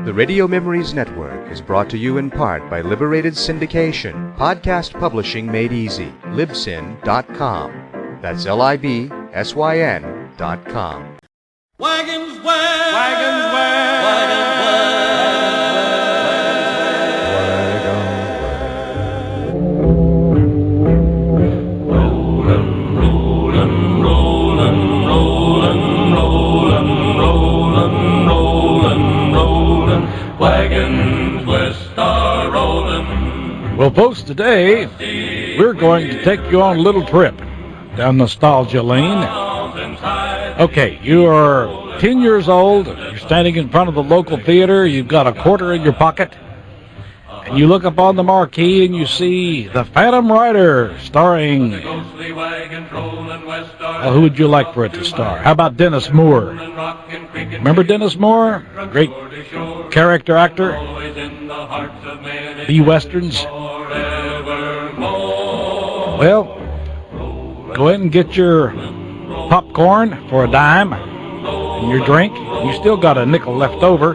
The Radio Memories Network is brought to you in part by Liberated Syndication, podcast publishing made easy, libsyn.com. That's LIBSYN.com. Wagons where? Wagons where? Wagons where? Rollin', rollin', rollin', rollin', rollin', rollin', rollin', rollin', wagons west are rollin'. Well, folks, today we're going to take you on a little trip down nostalgia lane. Okay, you are 10 years old, you're standing in front of the local theater, you've got a quarter in your pocket, and you look up on the marquee and you see The Phantom Rider, starring... Well, who would you like for it to star? How about Dennis Moore? Remember Dennis Moore? Great character actor. The Westerns. Well, go ahead and get your popcorn for a dime and your drink. You still got a nickel left over.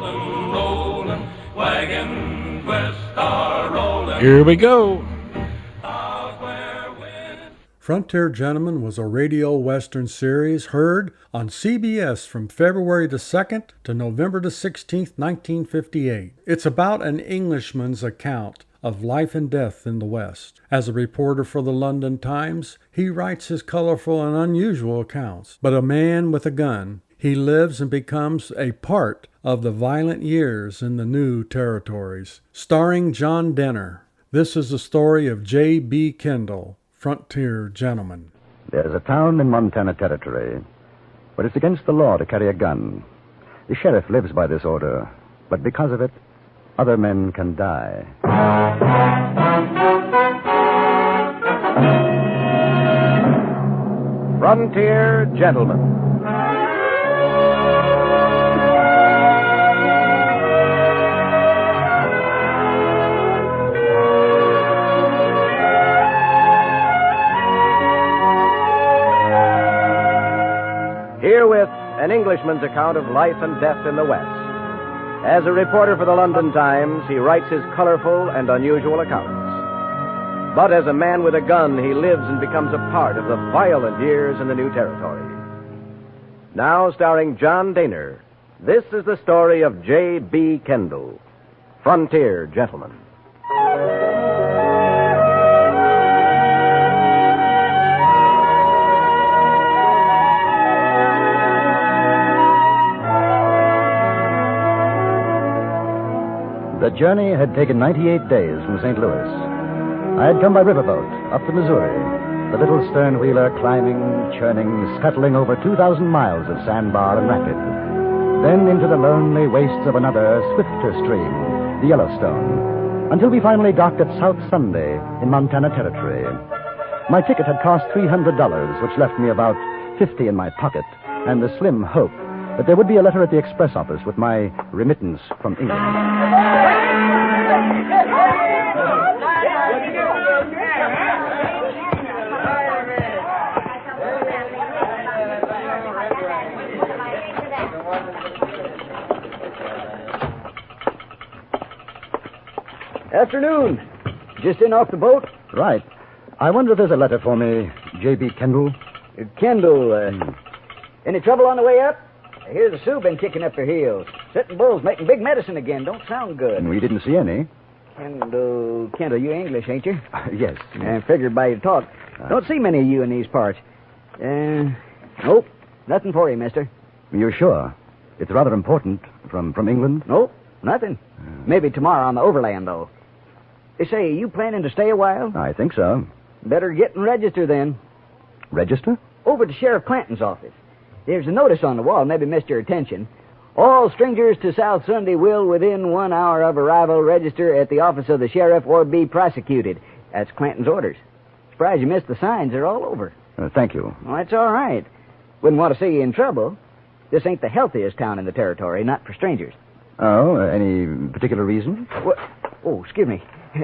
Here we go. Frontier Gentleman was a radio western series heard on CBS from February the 2nd to November the 16th, 1958. It's about an Englishman's account of life and death in the West. As a reporter for the London Times, he writes his colorful and unusual accounts. But a man with a gun, he lives and becomes a part of the violent years in the new territories. Starring John Denner, this is the story of J.B. Kendall, Frontier Gentleman. There's a town in Montana Territory, but it's against the law to carry a gun. The sheriff lives by this order, but because of it, other men can die. Frontier Gentleman. Herewith, an Englishman's account of life and death in the West. As a reporter for the London Times, he writes his colorful and unusual accounts. But as a man with a gun, he lives and becomes a part of the violent years in the new territory. Now, starring John Denner, this is the story of J.B. Kendall, Frontier Gentleman. The journey had taken 98 days from St. Louis. I had come by riverboat up the Missouri, the little stern wheeler climbing, churning, scuttling over 2,000 miles of sandbar and rapid. Then into the lonely wastes of another, swifter stream, the Yellowstone, until we finally docked at South Sunday in Montana Territory. My ticket had cost $300, which left me about $50 in my pocket, and the slim hope that there would be a letter at the express office with my remittance from England. Afternoon. Just in off the boat? Right. I wonder if there's a letter for me, J.B. Kendall. Kendall, any trouble on the way up? I hear the Sioux been kicking up their heels. Sitting bulls making big medicine again. Don't sound good. We didn't see any. Kendall, you English, ain't you? Yes. I figured by your talk. Don't see many of you in these parts. Nope. Nothing for you, mister. You're sure? It's rather important. From England? Nope. Nothing. Maybe tomorrow on the overland, though. They say, you planning to stay a while? I think so. Better get and register then. Register? Over to Sheriff Clanton's office. There's a notice on the wall, maybe missed your attention. All strangers to South Sunday will, within 1 hour of arrival, register at the office of the sheriff or be prosecuted. That's Clanton's orders. Surprised you missed the signs. They're all over. Thank you. Well, that's all right. Wouldn't want to see you in trouble. This ain't the healthiest town in the territory, not for strangers. Oh, any particular reason? What? Oh, excuse me.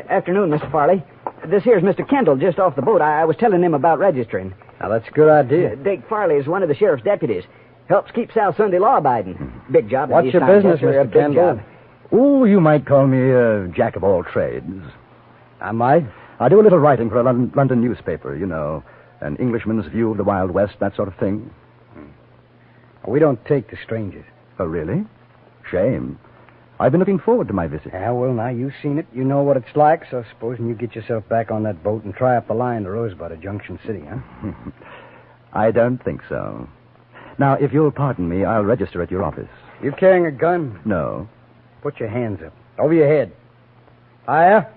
Afternoon, Mr. Farley. This here's Mr. Kendall, just off the boat. I was telling him about registering. Now, that's a good idea. Dick Farley is one of the sheriff's deputies. Helps keep South Sunday law-abiding. Big job. What's your business, Mr. Kendall? Oh, you might call me a jack of all trades. I might. I do a little writing for a London newspaper, you know. An Englishman's view of the Wild West, that sort of thing. We don't take to strangers. Oh, really? Shame. I've been looking forward to my visit. Yeah, well, now you've seen it. You know what it's like, so supposing you get yourself back on that boat and try up the line to Rosebud at Junction City, huh? I don't think so. Now, if you'll pardon me, I'll register at your office. You carrying a gun? No. Put your hands up. Over your head. Higher.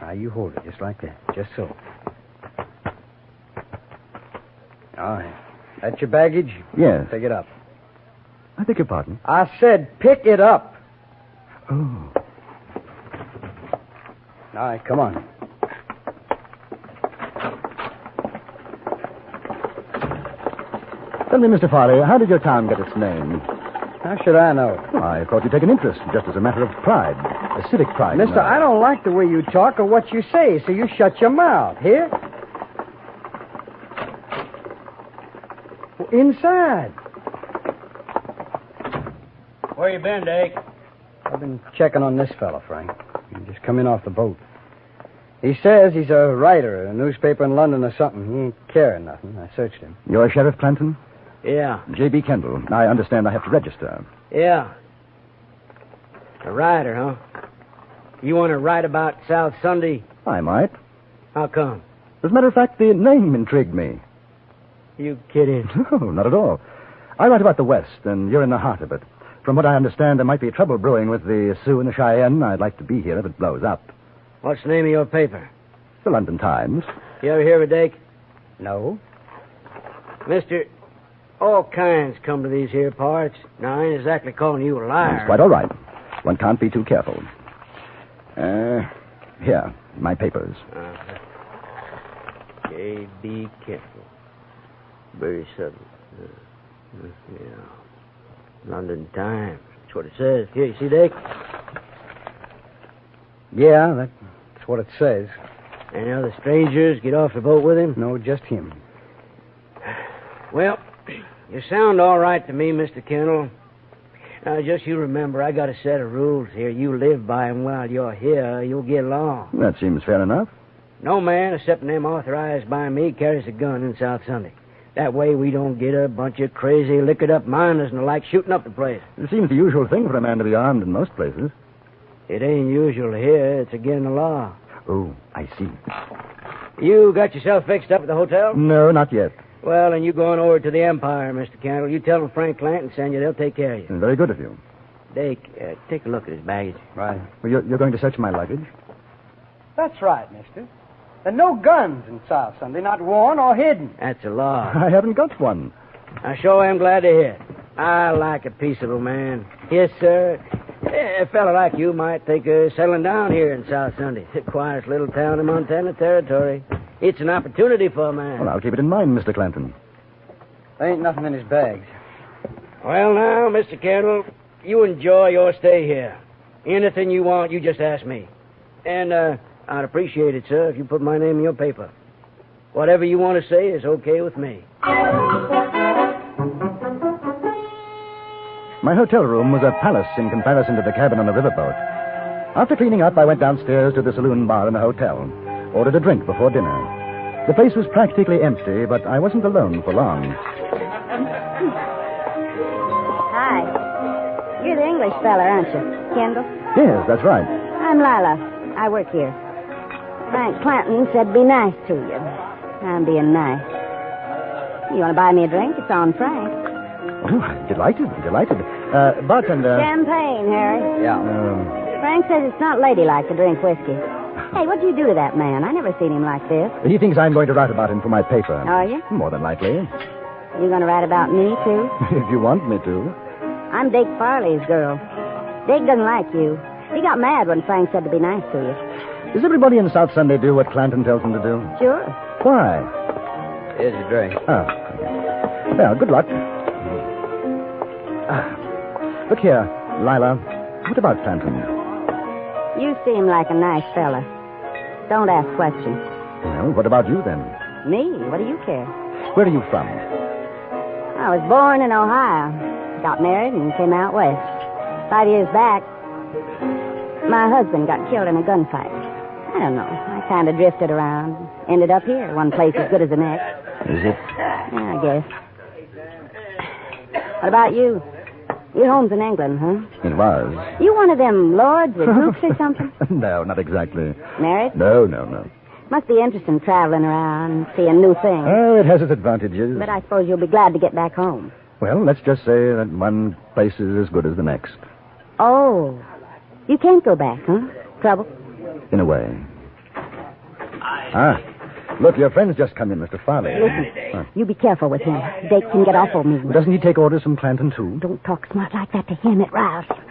Now, you hold it just like that. Just so. All right. That's your baggage? Yes. Pick it up. I beg your pardon. I said pick it up. Oh. All right, come on. Tell me, Mr. Farley, how did your town get its name? How should I know? Well, I thought you'd take an interest, just as a matter of pride. A civic pride. Mister, I don't like the way you talk or what you say, so you shut your mouth. Here? Well, inside. Where you been, Dake? I've been checking on this fella, Frank. He just come in off the boat. He says he's a writer at a newspaper in London or something. He ain't carrying nothing. I searched him. You're Sheriff Clanton? Yeah. J.B. Kendall. I understand I have to register. Yeah. A writer, huh? You want to write about South Sunday? I might. How come? As a matter of fact, the name intrigued me. You kidding? No, not at all. I write about the West, and you're in the heart of it. From what I understand, there might be trouble brewing with the Sioux and the Cheyenne. I'd like to be here if it blows up. What's the name of your paper? The London Times. You ever hear of it, Dake? No. Mister, all kinds come to these here parts. Now, I ain't exactly calling you a liar. It's quite all right. One can't be too careful. Here, my papers. J.B. Kendall. Very sudden. Yeah. London Times. That's what it says. Here, you see, Dake? Yeah, that's what it says. Any other strangers get off the boat with him? No, just him. Well, you sound all right to me, Mr. Kendall. Now, just you remember, I got a set of rules here. You live by them while you're here. You'll get along. That seems fair enough. No man, except them authorized by me, carries a gun in South Sunday. That way we don't get a bunch of crazy, liquored-up miners and the like shooting up the place. It seems the usual thing for a man to be armed in most places. It ain't usual here. It's against the law. Oh, I see. You got yourself fixed up at the hotel? No, not yet. Well, then you go on over to the Empire, Mr. Kendall. You tell them Frank Clanton send you. They'll take care of you. Very good of you. Dake, take a look at his baggage. Right. Well, you're going to search my luggage? That's right, mister. There are no guns in South Sunday, not worn or hidden. That's a law. I haven't got one. I sure am glad to hear it. I like a peaceable man. Yes, sir. A fella like you might think of settling down here in South Sunday. It's the quietest little town in Montana Territory. It's an opportunity for a man. Well, I'll keep it in mind, Mr. Clanton. There ain't nothing in his bags. Well, now, Mr. Kendall, you enjoy your stay here. Anything you want, you just ask me. And, I'd appreciate it, sir, if you put my name in your paper. Whatever you want to say is okay with me. My hotel room was a palace in comparison to the cabin on the riverboat. After cleaning up, I went downstairs to the saloon bar in the hotel, ordered a drink before dinner. The place was practically empty, but I wasn't alone for long. Hi. You're the English fella, aren't you? Kendall? Yes, that's right. I'm Lila. I work here. Frank Clanton said be nice to you. I'm being nice. You want to buy me a drink? It's on Frank. Oh, delighted. Bartender. Champagne, Harry. Yeah. Frank says it's not ladylike to drink whiskey. Hey, what'd you do to that man? I never seen him like this. He thinks I'm going to write about him for my paper. Are you? More than likely. You going to write about me, too? If you want me to. I'm Dake Farley's girl. Dake doesn't like you. He got mad when Frank said to be nice to you. Does everybody in South Sunday do what Clanton tells them to do? Sure. Why? Here's your drink. Oh. Well, good luck. Look here, Lila. What about Clanton? You seem like a nice fella. Don't ask questions. Well, what about you then? Me? What do you care? Where are you from? I was born in Ohio. Got married and came out west. 5 years back, my husband got killed in a gunfight. I don't know. I kind of drifted around. Ended up here, one place as good as the next. Is it? Yeah, I guess. What about you? Your home's in England, huh? It was. You one of them lords or dukes or something? No, not exactly. Married? No. Must be interesting traveling around, seeing new things. Oh, it has its advantages. But I suppose you'll be glad to get back home. Well, let's just say that one place is as good as the next. Oh. You can't go back, huh? Trouble? In a way. Look, your friend's just come in, Mr. Farley. Listen, you be careful with him. Dake can get awful mean. Doesn't he take orders from Clanton, too? Don't talk smart like that to him. It rouses him.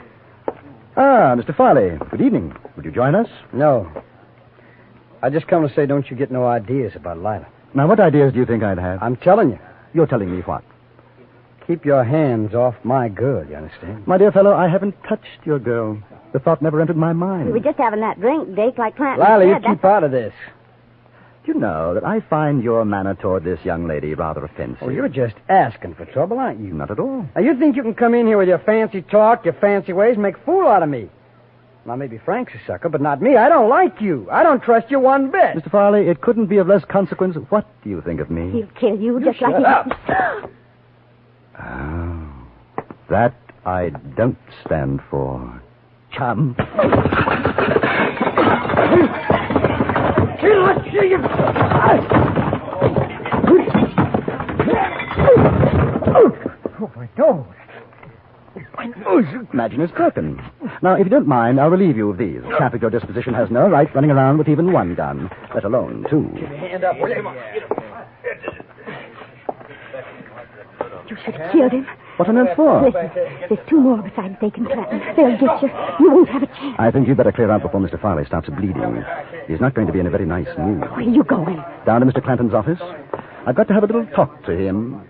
Mr. Farley. Good evening. Would you join us? No. I just come to say don't you get no ideas about Lila. Now, what ideas do you think I'd have? I'm telling you. You're telling me what? Keep your hands off my girl, you understand? My dear fellow, I haven't touched your girl. The thought never entered my mind. We were just having that drink, Dake, like Clanton Lila, you said. keep out of this. Do you know that I find your manner toward this young lady rather offensive? Oh, you're just asking for trouble, aren't you? Not at all. Now, you think you can come in here with your fancy talk, your fancy ways, and make a fool out of me? Now, maybe Frank's a sucker, but not me. I don't like you. I don't trust you one bit. Mr. Farley, it couldn't be of less consequence. What do you think of me? He'll kill you just like shut up. Oh, that I don't stand for. Chum. Oh, my God. Imagine it's broken. Now, if you don't mind, I'll relieve you of these. A chap of your disposition has no right running around with even one gun, let alone two. Hand up, will you? You should have killed him. What on earth for? Listen, there's two more besides Dake and Clanton. They'll get you. You won't have a chance. I think you'd better clear out before Mr. Farley starts bleeding. He's not going to be in a very nice mood. Where are you going? Down to Mr. Clanton's office. I've got to have a little talk to him.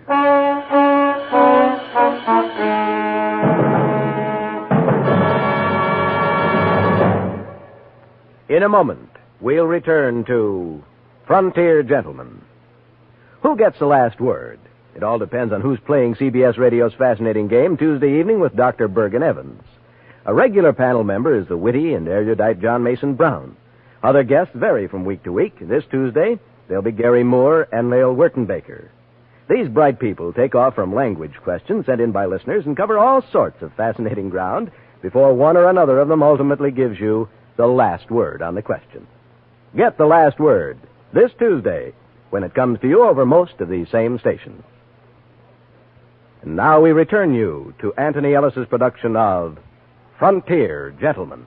In a moment, we'll return to Frontier Gentleman. Who gets the last word? It all depends on who's playing CBS Radio's fascinating game Tuesday evening with Dr. Bergen Evans. A regular panel member is the witty and erudite John Mason Brown. Other guests vary from week to week. This Tuesday, they'll be Gary Moore and Lael Wertenbaker. These bright people take off from language questions sent in by listeners and cover all sorts of fascinating ground before one or another of them ultimately gives you the last word on the question. Get the last word this Tuesday when it comes to you over most of these same stations. And now we return you to Anthony Ellis's production of Frontier Gentleman.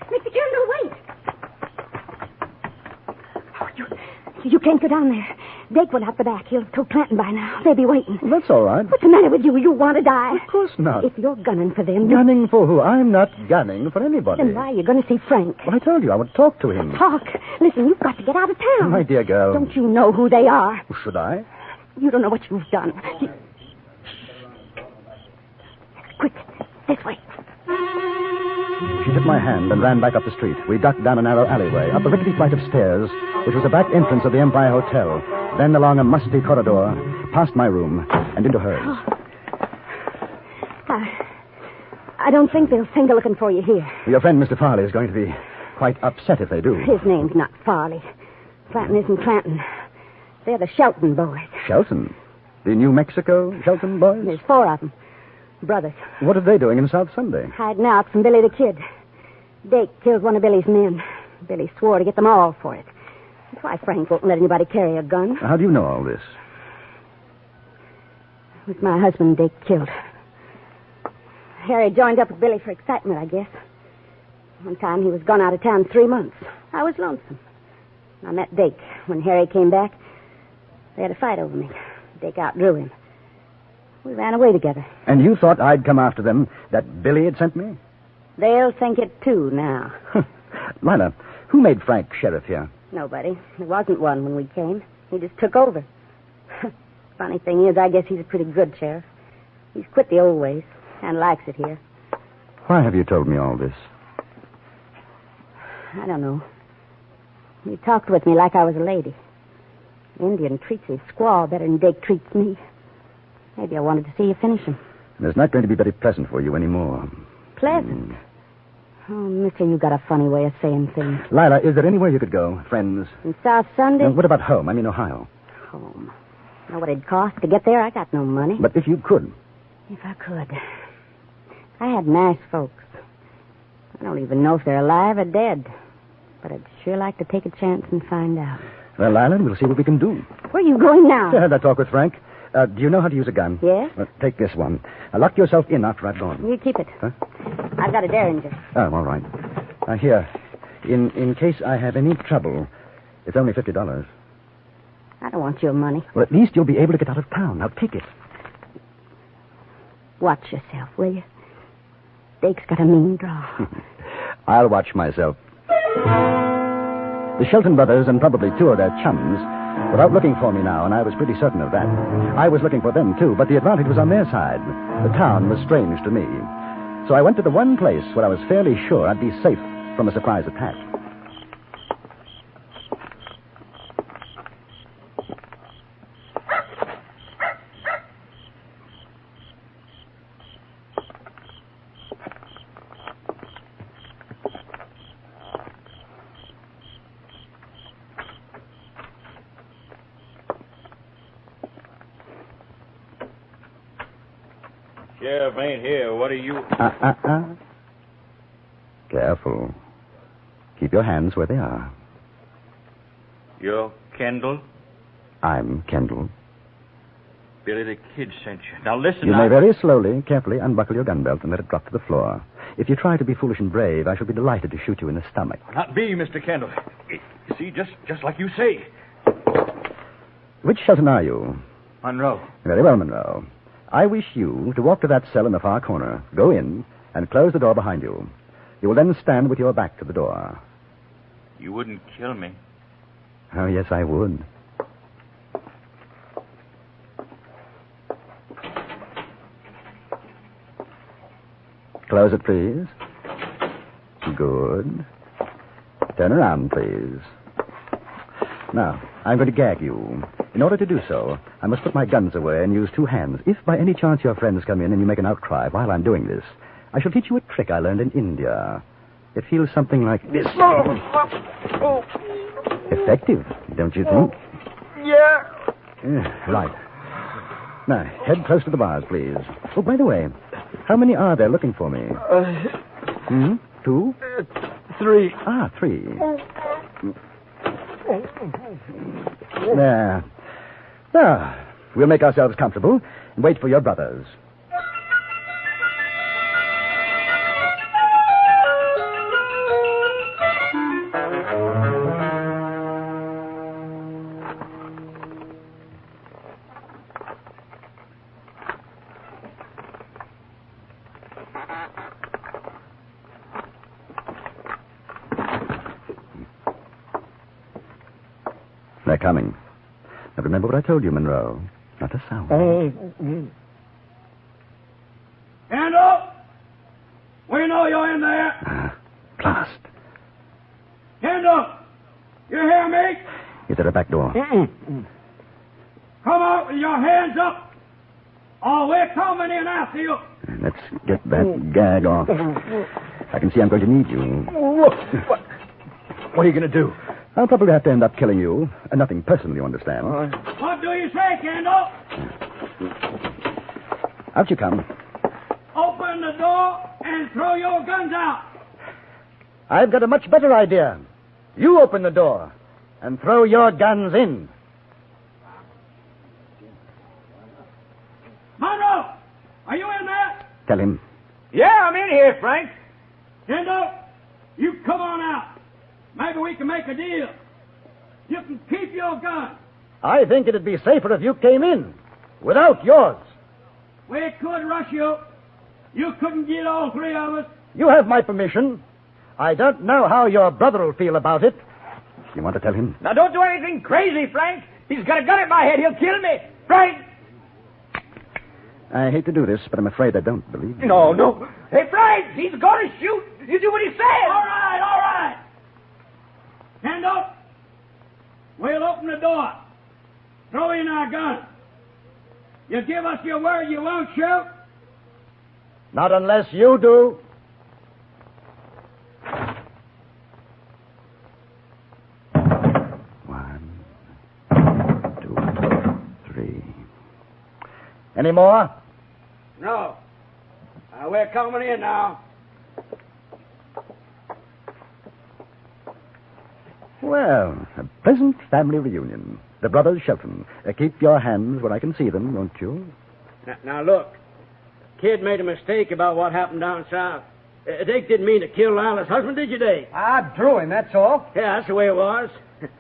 Mr. Kendall, wait. Oh, you can't go down there. Dake went out the back. He'll have told Clanton by now. They'll be waiting. Well, that's all right. What's the matter with you? You want to die? Of course not. If you're gunning for them... Gunning for who? I'm not gunning for anybody. Then why are you going to see Frank? Well, I told you I would talk to him. Talk. Listen, you've got to get out of town. My dear girl. Don't you know who they are? Should I? You don't know what you've done. Quick, this way. She took my hand and ran back up the street. We ducked down a narrow alleyway, up a rickety flight of stairs, which was the back entrance of the Empire Hotel, then along a musty corridor, past my room, and into hers. I don't think they'll think of looking for you here. Your friend, Mr. Farley, is going to be quite upset if they do. His name's not Farley. Clanton isn't Clanton. They're the Shelton boys. Shelton? The New Mexico Shelton boys? There's 4 of them. Brothers. What are they doing in South Sunday? Hiding out from Billy the Kid. Dake killed one of Billy's men. Billy swore to get them all for it. That's why Frank won't let anybody carry a gun. How do you know all this? It was my husband Dake killed. Harry joined up with Billy for excitement, I guess. One time he was gone out of town 3 months. I was lonesome. I met Dake. When Harry came back, they had a fight over me. Dake outdrew him. We ran away together. And you thought I'd come after them, that Billy had sent me? They'll think it, too, now. Lila, who made Frank sheriff here? Nobody. There wasn't one when we came. He just took over. Funny thing is, I guess he's a pretty good sheriff. He's quit the old ways and likes it here. Why have you told me all this? I don't know. He talked with me like I was a lady. Indian treats his squaw better than Dick treats me. Maybe I wanted to see you finish him. It's not going to be very pleasant for you anymore. Pleasant? Oh, mister, you got a funny way of saying things. Lila, is there anywhere you could go? Friends? In South Sunday? What about home? I mean, Ohio. Home. Know what it'd cost to get there? I got no money. But if you could. If I could. I had nice folks. I don't even know if they're alive or dead. But I'd sure like to take a chance and find out. Well, Lila, we'll see what we can do. Where are you going now? I had that talk with Frank. Do you know how to use a gun? Yes. Take this one. Lock yourself in after I've gone. You keep it. Huh? I've got a derringer. Oh, all right. Here. In case I have any trouble, it's only $50. I don't want your money. Well, at least you'll be able to get out of town. Now, take it. Watch yourself, will you? Dake's got a mean draw. I'll watch myself. The Shelton brothers and probably two of their chums were out looking for me now, and I was pretty certain of that. I was looking for them, too, but the advantage was on their side. The town was strange to me. So I went to the one place where I was fairly sure I'd be safe from a surprise attack. Sheriff ain't here. What are you... Careful. Keep your hands where they are. You're Kendall? I'm Kendall. Billy the Kid sent you. Now listen, You may very slowly, carefully unbuckle your gun belt and let it drop to the floor. If you try to be foolish and brave, I shall be delighted to shoot you in the stomach. Not me, Mr. Kendall. You see, just like you say. Which Shelton are you? Monroe. Very well, Monroe. I wish you to walk to that cell in the far corner, go in, and close the door behind you. You will then stand with your back to the door. You wouldn't kill me. Oh, yes, I would. Close it, please. Good. Turn around, please. Now, I'm going to gag you. In order to do so, I must put my guns away and use two hands. If by any chance your friends come in and you make an outcry while I'm doing this, I shall teach you a trick I learned in India. It feels something like this. Effective, don't you think? Yeah. Right. Now, head close to the bars, please. Oh, by the way, how many are there looking for me? 2? 3. 3. There. Now, we'll make ourselves comfortable and wait for your brothers. They're coming. Now remember what I told you, Monroe. Not a sound. Kendall! We know you're in there. Blast. Kendall! You hear me? Is there a back door? Come out with your hands up. Oh, we're coming in after you. Let's get that gag off. I can see I'm going to need you. What are you going to do? I'll probably have to end up killing you. Nothing personal, you understand. What do you say, Kendall? Out you come. Open the door and throw your guns out. I've got a much better idea. You open the door and throw your guns in. Monroe, are you in there? Tell him. Yeah, I'm in here, Frank. Kendall, you come on out. Maybe we can make a deal. You can keep your gun. I think it'd be safer if you came in without yours. We could rush you. You couldn't get all three of us. You have my permission. I don't know how your brother will feel about it. You want to tell him? Now, don't do anything crazy, Frank. He's got a gun at my head. He'll kill me. Frank! I hate to do this, but I'm afraid I don't believe you. No. Hey, Frank, he's going to shoot. You do what he says. All right. we'll open the door. Throw in our guns. You give us your word you won't shoot? Not unless you do. One, two, three. Any more? No. We're coming in now. Well, a pleasant family reunion. The brothers Shelton. Keep your hands where I can see them, won't you? Now, look. Kid made a mistake about what happened down south. Dake didn't mean to kill Lila's husband, did you, Dake? I drew him, that's all. Yeah, that's the way it was.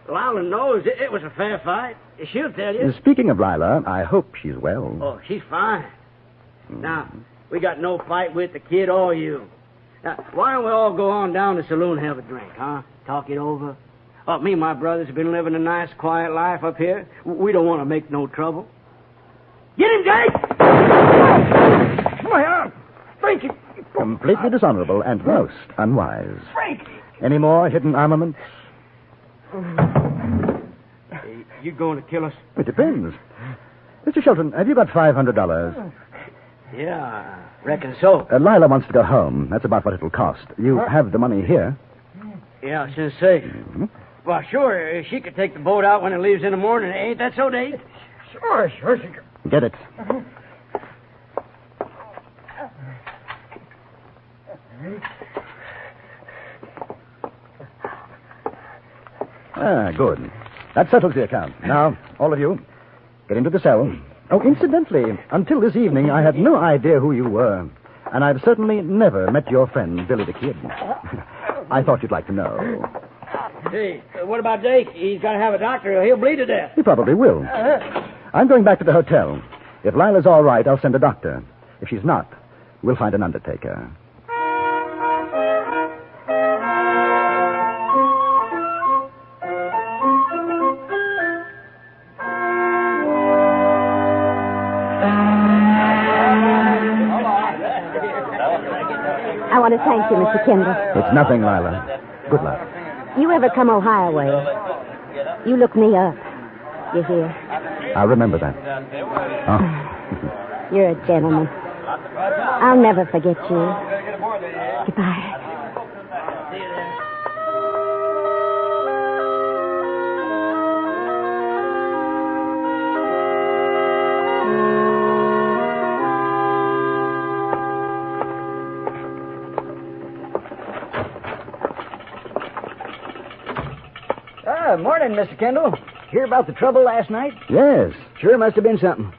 Lila knows it was a fair fight. She'll tell you. Speaking of Lila, I hope she's well. Oh, she's fine. Now, we got no fight with the kid or you. Now, why don't we all go on down to the saloon and have a drink, huh? Talk it over. Oh, me and my brothers have been living a nice, quiet life up here. We don't want to make no trouble. Get him, Dake! My arm! Frank! Completely dishonorable and most unwise. Frank! Any more hidden armaments? You going to kill us? It depends. Mr. Shelton, have you got $500? Yeah, I reckon so. Lila wants to go home. That's about what it'll cost. You have the money here. Yeah, I was going to say. Well, sure, she could take the boat out when it leaves in the morning. Ain't that so, Dave? Sure, she could. Get it. Good. That settles the account. Now, all of you, get into the cell. Oh, incidentally, until this evening, I had no idea who you were. And I've certainly never met your friend, Billy the Kid. I thought you'd like to know. Hey, what about Dake? He's got to have a doctor or he'll bleed to death. He probably will. I'm going back to the hotel. If Lila's all right, I'll send a doctor. If she's not, we'll find an undertaker. I want to thank you, Mr. Kendall. It's nothing, Lila. Good luck. You ever come Ohio way? You look me up. You hear? I'll remember that. Oh. You're a gentleman. I'll never forget you. Goodbye. Morning, Mr. Kendall. Hear about the trouble last night? Yes. Sure must have been something.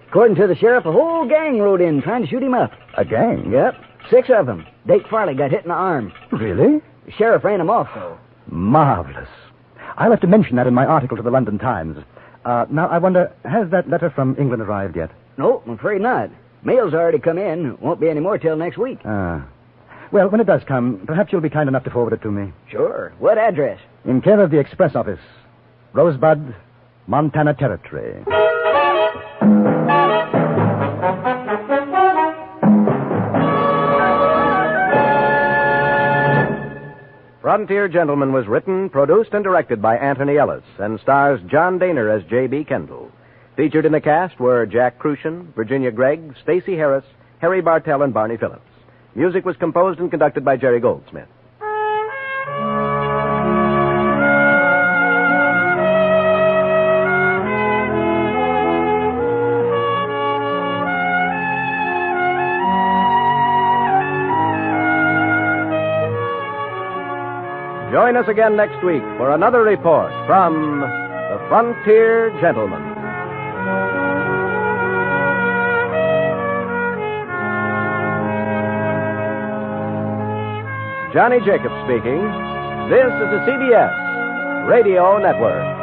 According to the sheriff, a whole gang rode in trying to shoot him up. A gang? Yep. 6 of them. Dake Farley got hit in the arm. Really? The sheriff ran him off, though. Marvelous. I'll have to mention that in my article to the London Times. Now, I wonder, has that letter from England arrived yet? No, I'm afraid not. Mail's already come in. Won't be any more till next week. Well, when it does come, perhaps you'll be kind enough to forward it to me. Sure. What address? In care of the Express Office. Rosebud, Montana Territory. Frontier Gentleman was written, produced, and directed by Anthony Ellis and stars John Daner as J.B. Kendall. Featured in the cast were Jack Crucian, Virginia Gregg, Stacey Harris, Harry Bartell, and Barney Phillips. Music was composed and conducted by Jerry Goldsmith. Join us again next week for another report from the Frontier Gentleman. Johnny Jacobs speaking. This is the CBS Radio Network.